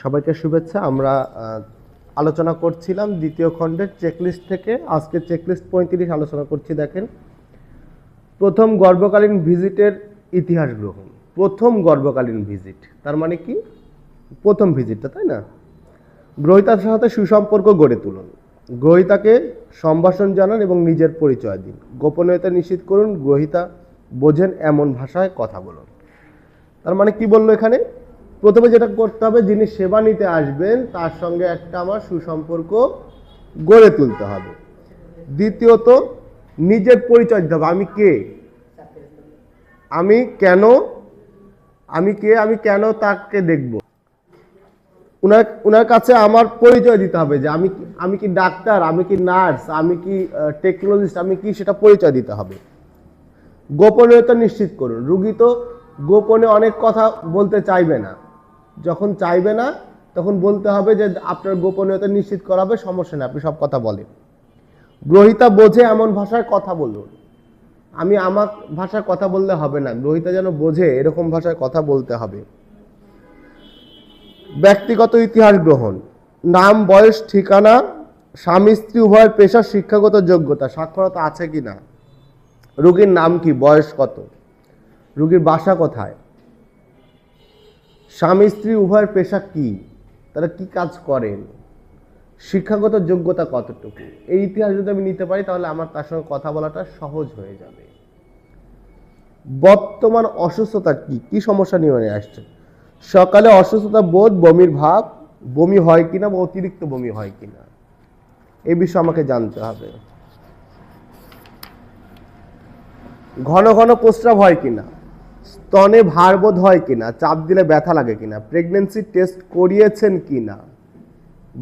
সবাইকে শুভেচ্ছা। আমরা আলোচনা করছিলাম দ্বিতীয় খণ্ডের চেকলিস্ট থেকে। আজকে চেকলিস্ট 35 আলোচনা করছি। দেখেন, প্রথম গর্ভকালীন ভিজিটের ইতিহাস গ্রহণ। প্রথম গর্ভকালীন ভিজিট তার মানে কি? প্রথম ভিজিটটা, তাই না? গ্রহীতার সাথে সুসম্পর্ক গড়ে তুলুন, গ্রহীতাকে সম্ভাষণ জানান এবং নিজের পরিচয় দিন, গোপনীয়তা নিশ্চিত করুন, গ্রহীতা বোঝেন এমন ভাষায় কথা বলুন। তার মানে কি বললো এখানে? প্রথমে যেটা করতে হবে, যিনি সেবা নিতে আসবেন তার সঙ্গে একটা আমার সুসম্পর্ক গড়ে তুলতে হবে। দ্বিতীয়ত, নিজের পরিচয় দিতে হবে। আমি কে, আমি কেন, আমি কে, আমি কেন তাকে দেখব। উনার কাছে আমার পরিচয় দিতে হবে যে আমি কি ডাক্তার, আমি কি নার্স, আমি কি টেকনোলজিস্ট, আমি কি, সেটা পরিচয় দিতে হবে। গোপনীয়তা নিশ্চিত করুন। রুগী তো গোপনে অনেক কথা বলতে চাইবে না। যখন চাইবে না তখন বলতে হবে যে আপনার গোপনীয়তা নিশ্চিত করা হবে, সমস্যা নেই, আপনি সব কথা বলেন। গ্রহীতা বোঝে এমন ভাষায় কথা বলুন। আমি আমার ভাষায় কথা বললে হবে না, গ্রহীতা যেন বোঝে এরকম ভাষায় কথা বলতে হবে। ব্যক্তিগত ইতিহাস গ্রহণ। নাম, বয়স, ঠিকানা, স্বামী স্ত্রী উভয়ের পেশা, শিক্ষাগত যোগ্যতা, সাক্ষরতা আছে কিনা, রোগীর নাম কি, বয়স কত, রোগীর বাসা কোথায়, স্বামী স্ত্রী উভয়ের পেশা কি, তারা কি কাজ করেন, শিক্ষাগত যোগ্যতা কতটুকু। এই ইতিহাস যদি আমি নিতে পারি তাহলে আমার তার সঙ্গে কথা বলাটা সহজ হয়ে যাবে। বর্তমান অসুস্থতা কি, কি সমস্যা নিয়ে আসছে, সকালে অসুস্থতা বোধ, বমির ভাব, বমি হয় কিনা বা অতিরিক্ত বমি হয় কিনা, এই বিষয়ে আমাকে জানতে হবে। ঘন ঘন প্রস্রাব হয় কিনা, স্তনে ভারবোধ হয় কিনা, চাপ দিলে ব্যথা লাগে কিনা, প্রেগনেন্সি টেস্ট করিয়েছেন কিনা,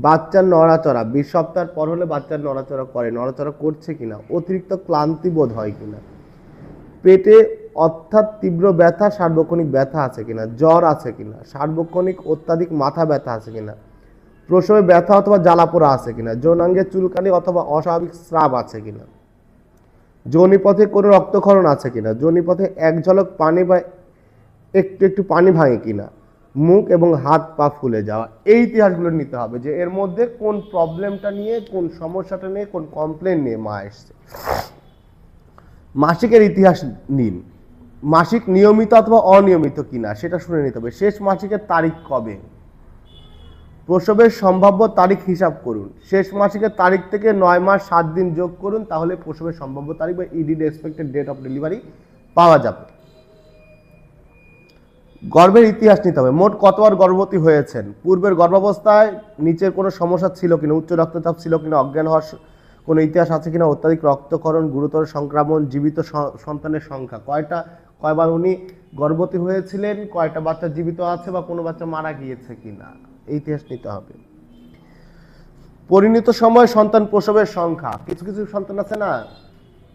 বাচ্চার নড়াচড়া 20 সপ্তাহ পর হলে বাচ্চার নড়াচড়া করছে কিনা, অতিরিক্ত ক্লান্তি বোধ হয় কিনা, পেটে অর্থাৎ তীব্র ব্যথা, সার্বক্ষণিক ব্যথা আছে কিনা, জ্বর আছে কিনা, সার্বক্ষণিক অত্যাধিক মাথা ব্যথা আছে কিনা, প্রসবে ব্যথা অথবা জ্বালাপোড়া আছে কিনা, যৌনাঙ্গে চুলকানি অথবা অস্বাভাবিক স্রাব আছে কিনা, যোনিপথে কোনো রক্তক্ষরণ আছে কিনা, যোনিপথে এক ঝলক পানি বা একটু একটু পানি ভাঙে কিনা, মুখ এবং হাত পা ফুলে যাওয়া। এই ইতিহাসগুলো নিতে হবে যে এর মধ্যে কোন প্রবলেমটা নিয়ে, কোন সমস্যাটা নিয়ে, কোন কমপ্লেন নিয়ে মা এসছে। মাসিকের ইতিহাস নিন। মাসিক নিয়মিত অথবা অনিয়মিত কিনা সেটা শুনে নিতে হবে। শেষ মাসিকের তারিখ কবে, প্রসবের সম্ভাব্য তারিখ হিসাব করুন। শেষ মাসিকের তারিখ থেকে 9 মাস 7 দিন যোগ করুন, তাহলে প্রসবের সম্ভাব্য তারিখ বা ED expected date of delivery পাওয়া যাবে। গর্ভের ইতিহাস নিতে হবে। মোট কতবার গর্ভবতী হয়েছেন, পূর্বের গর্ভাবস্থায় নিচের কোনো সমস্যা ছিল কিনা, উচ্চ রক্তচাপ ছিল কিনা, অজ্ঞান হওয়ার কোনো ইতিহাস আছে কিনা, অত্যাধিক রক্তক্ষরণ, গুরুতর সংক্রমণ, জীবিত সন্তানের সংখ্যা, কয়বার উনি গর্ভবতী হয়েছিলেন, কয়টা বাচ্চা জীবিত আছে বা কোনো বাচ্চা মারা গিয়েছে কিনা, এই ইতিহাস নিতে হবে। পরিণত সময় সন্তান প্রসবের সংখ্যা। কিছু কিছু সন্তান আছে না,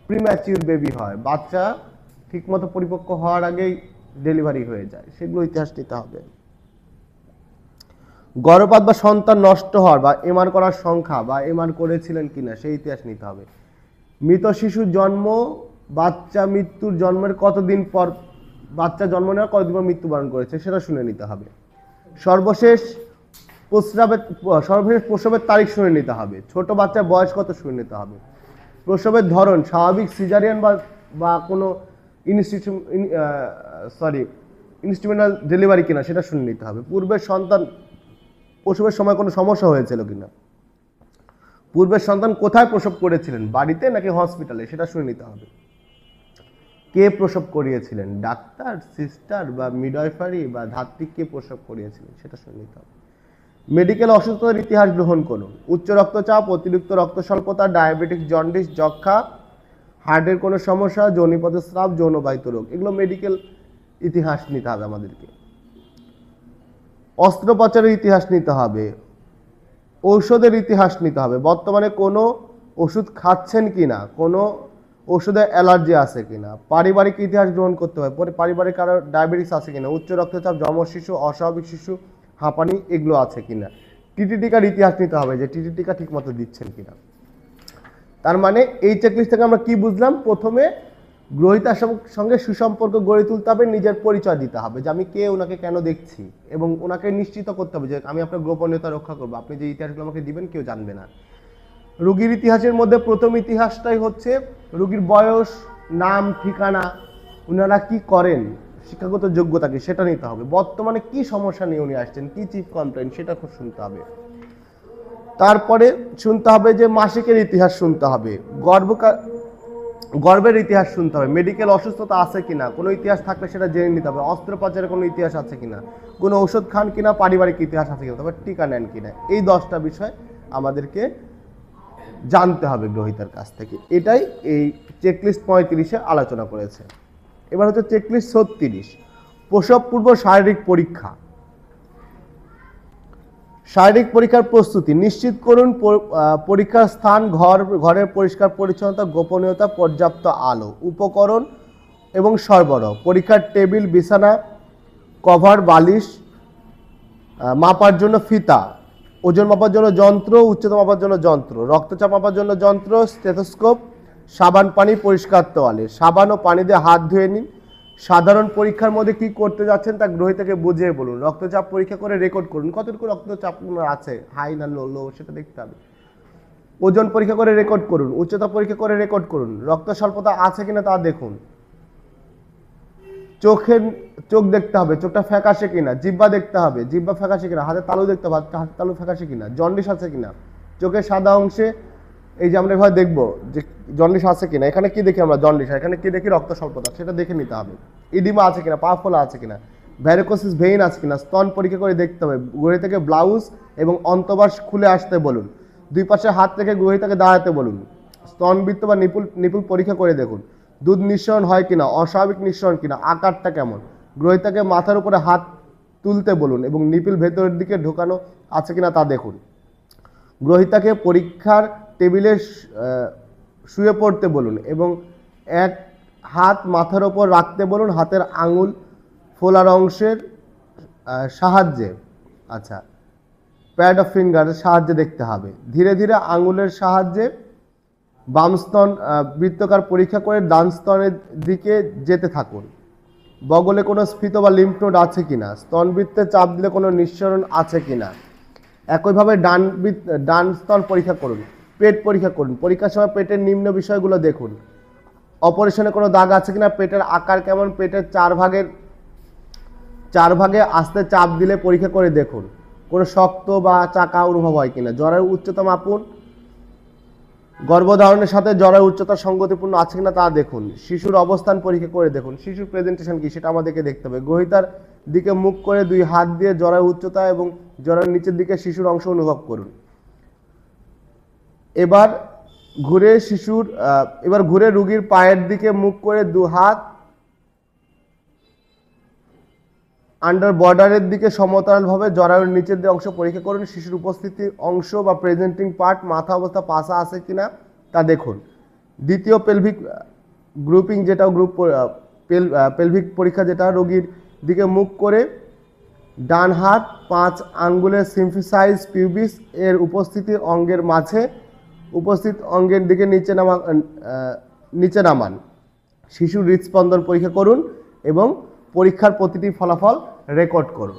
প্রিম্যাচিউর বেবি হয়, বাচ্চা ঠিকমতো পরিপক্ক হওয়ার আগেই ডেলিভারি হয়ে যায়, সেগুলো ইতিহাস নিতে হবে। গর্ভপাত বা সন্তান নষ্ট হওয়ার বা এমআর করার সংখ্যা বা এমআর করেছিলেন কিনা সেই ইতিহাস নিতে হবে। মৃত শিশুর জন্ম, বাচ্চা মৃত্যুর জন্মের কতদিন পর, বাচ্চা জন্ম নেওয়ার কতদিন পর মৃত্যুবরণ করেছে সেটা শুনে নিতে হবে। সর্বশেষ প্রসবের তারিখ শুনে নিতে হবে। ছোট বাচ্চার বয়স কত শুনে নিতে হবে। প্রসবের ধরন, স্বাভাবিক, সিজারিয়ান বা কোনো ইনস্ট্রুমেন্টাল ডেলিভারি কিনা সেটা শুনে নিতে হবে। পূর্বের সন্তান প্রসবের সময় কোনো সমস্যা হয়েছিল কিনা, পূর্বের সন্তান কোথায় প্রসব করেছিলেন, বাড়িতে নাকি হসপিটালে, সেটা শুনে নিতে হবে। কে প্রসব করিয়েছিলেন, ডাক্তার, সিস্টার বা মিডওয়াইফারি বা ধাত্রী, কে প্রসব করিয়েছিলেন সেটা শুনে নিতে হবে। মেডিকেল অসুস্থতার ইতিহাস গ্রহণ করুন। উচ্চ রক্তচাপ, অতিরিক্ত রক্ত স্বল্পতা, ডায়াবেটিস, জন্ডিস, যক্ষা, হার্টের কোনো সমস্যা, যৌনিপথের স্রাব, যৌনবাহিত রোগ, এগুলো মেডিকেল ইতিহাস নিতে হবে আমাদেরকে। অস্ত্রোপচারের ইতিহাস নিতে হবে। ঔষধের ইতিহাস নিতে হবে। বর্তমানে কোনো ওষুধ খাচ্ছেন কিনা, কোনো ওষুধে অ্যালার্জি আছে কিনা। পারিবারিক ইতিহাস গ্রহণ করতে হবে। পারিবারিক কারো ডায়াবেটিস আছে কিনা, উচ্চ রক্তচাপ, যমজ শিশু, অস্বাভাবিক শিশু, হাঁপানি, এগুলো আছে কিনা। টিটি টিকার ইতিহাস নিতে হবে যে টিটি টিকা ঠিক মতো দিচ্ছেন কিনা। তার মানে এই চেকলিস্ট থেকে আমরা কি বুঝলাম? প্রথমে গ্রহীতার সঙ্গে সুসম্পর্ক গড়ে তুলতে হবে, নিজের পরিচয় দিতে হবে যে আমি কে, ওনাকে কেন দেখছি, এবং ওনাকে নিশ্চিত করতে হবে যে আমি আপনার গোপনীয়তা রক্ষা করবো, আপনি যে ইতিহাসগুলো আমাকে দিবেন কেউ জানবে না। রোগীর ইতিহাসের মধ্যে প্রথম ইতিহাসটাই হচ্ছে রোগীর বয়স, নাম, ঠিকানা, ওনারা কি করেন, শিক্ষাগত যোগ্যতা কি সেটা নিতে হবে, বর্তমানে কি সমস্যা নিয়ে উনি আসছেন, কি চিফ কমপ্লেন সেটা খুব শুনতে হবে। তারপরে শুনতে হবে যে মাসিকের ইতিহাস শুনতে হবে, গর্ভের ইতিহাস শুনতে হবে, মেডিকেল অসুস্থতা আছে কিনা, কোনো ইতিহাস থাকলে সেটা জেনে নিতে হবে, অস্ত্রোপচারের কোনো ইতিহাস আছে কিনা, কোনো ঔষধ খান কিনা, পারিবারিক ইতিহাস আছে কিনা, তবে টিকা নেন কিনা, এই 10টা বিষয় আমাদেরকে জানতে হবে গ্রহীতার কাছ থেকে। এটাই এই চেকলিস্ট 35-এ আলোচনা করেছে। এবার হচ্ছে চেকলিস্ট 36, প্রসব পূর্ব শারীরিক পরীক্ষা। শারীরিক পরীক্ষার প্রস্তুতি নিশ্চিত করুন, পরীক্ষার স্থান, ঘরের পরিষ্কার পরিচ্ছন্নতা, গোপনীয়তা, পর্যাপ্ত আলো, উপকরণ এবং সরবরাহ, পরীক্ষার টেবিল, বিছানা, কভার, বালিশ, মাপার জন্য ফিতা, ওজন মাপার জন্য যন্ত্র, উচ্চতা মাপার জন্য যন্ত্র, রক্তচাপ মাপার জন্য যন্ত্র, স্টেথোস্কোপ, সাবান, পানি, পরিষ্কার তোয়ালে, সাবান ও পানি দিয়ে হাত ধুয়ে নিন। সাধারণ পরীক্ষার মধ্যে কি করতে যাচ্ছেন তা গ্রহীতাকে বুঝিয়ে বলুন। রক্তচাপ পরীক্ষা করে রেকর্ড করুন, কতটুকু রক্তচাপ আছে, হাই না লো সেটা দেখতে হবে। ওজন পরীক্ষা করে রেকর্ড করুন, উচ্চতা পরীক্ষা করে রেকর্ড করুন, রক্ত স্বল্পতা আছে কিনা তা দেখুন। চোখ দেখতে হবে, চোখটা ফ্যাকাশে কিনা, জিহ্বা দেখতে হবে, জিহ্বা ফ্যাকাশে কিনা, হাতের তালু দেখতে হবে, হাতের তালু ফ্যাকাশে কিনা, জন্ডিস আছে কিনা, চোখের সাদা অংশে এই যে আমরা এভাবে দেখবো যে জন্ডিস আছে কিনা, এখানে কি দেখি আমরা জন্ডিস, এখানে কি দেখি রক্ত স্বল্পতা, সেটা দেখে নিতে হবে। ইডিমা আছে কিনা, পা ফোলা আছে কিনা, ভ্যারিকোসিস ভেইন আছে কিনা, স্তন পরীক্ষা করে দেখতে হবে। গ্রহীতাকে ব্লাউজ এবং অন্তর্বাস খুলে আসতে বলুন, দুই পাশে হাত রেখে গ্রহীতাকে দাঁড়াতে বলুন। স্তনবৃত্ত বা নিপুল পরীক্ষা করে দেখুন। দুধ নিঃসরণ হয় কিনা, অস্বাভাবিক নিঃসরণ কিনা, আকারটা কেমন। গ্রহীতাকে মাথার উপরে হাত তুলতে বলুন এবং নিপিল ভেতরের দিকে ঢোকানো আছে কিনা তা দেখুন। গ্রহীতাকে পরীক্ষার টেবিলে শুয়ে পড়তে বলুন এবং এক হাত মাথার ওপর রাখতে বলুন, হাতের আঙুল ফোলার অংশের সাহায্যে, আচ্ছা প্যাড অফ ফিঙ্গারের সাহায্যে দেখতে হবে। ধীরে ধীরে আঙুলের সাহায্যে বাম স্তন বৃত্তাকার পরীক্ষা করে ডান স্তনের দিকে যেতে থাকুন। বগলে কোনো স্ফীত বা লিম্ফ নোড আছে কিনা, স্তনবৃত্তে চাপ দিলে কোনো নিঃসরণ আছে কিনা। একইভাবে ডান স্তন পরীক্ষা করুন। পেট পরীক্ষা করুন, পরীক্ষার সময় পেটের নিম্ন বিষয়গুলো দেখুন। অপারেশনে কোনো দাগ আছে কিনা, পেটের আকার কেমন, পেটের চার ভাগে আস্তে চাপ দিলে পরীক্ষা করে দেখুন। কোনো শক্ত বা চাকা অনুভব হয় কিনা। জরায়ু উচ্চতা মাপুন, গর্ভধারণের সাথে জরায়ু উচ্চতা সঙ্গতিপূর্ণ আছে কিনা তা দেখুন। শিশুর অবস্থান পরীক্ষা করে দেখুন। শিশুর প্রেজেন্টেশন কি সেটা আমাদেরকে দেখতে হবে। গ্রহীতার দিকে মুখ করে দুই হাত দিয়ে জরায়ু উচ্চতা এবং জরায়ুর নিচের দিকে শিশুর অংশ অনুভব করুন। এবার ঘুরে রোগীর পায়ের দিকে মুখ করে দু হাত আন্ডার বর্ডারের দিকে সমতলভাবে জরায়ুর নিচের দিকে অংশ পরীক্ষা করুন। শিশুর উপস্থিতির অংশ বা প্রেজেন্টিং পার্ট, মাথা অবস্থা পাশা আছে কিনা তা দেখুন। দ্বিতীয় পেলভিক গ্রুপিং যেটা পেলভিক পরীক্ষা, যেটা রোগীর দিকে মুখ করে ডান হাত 5 আঙ্গুলের সিম্ফিসাইজ পিউবিস এর উপস্থিতি অঙ্গের মাঝে উপস্থিত অঙ্গের দিকে নিচে নামান। শিশুর হৃদস্পন্দন পরীক্ষা করুন এবং পরীক্ষার প্রতিটি ফলাফল রেকর্ড করুন।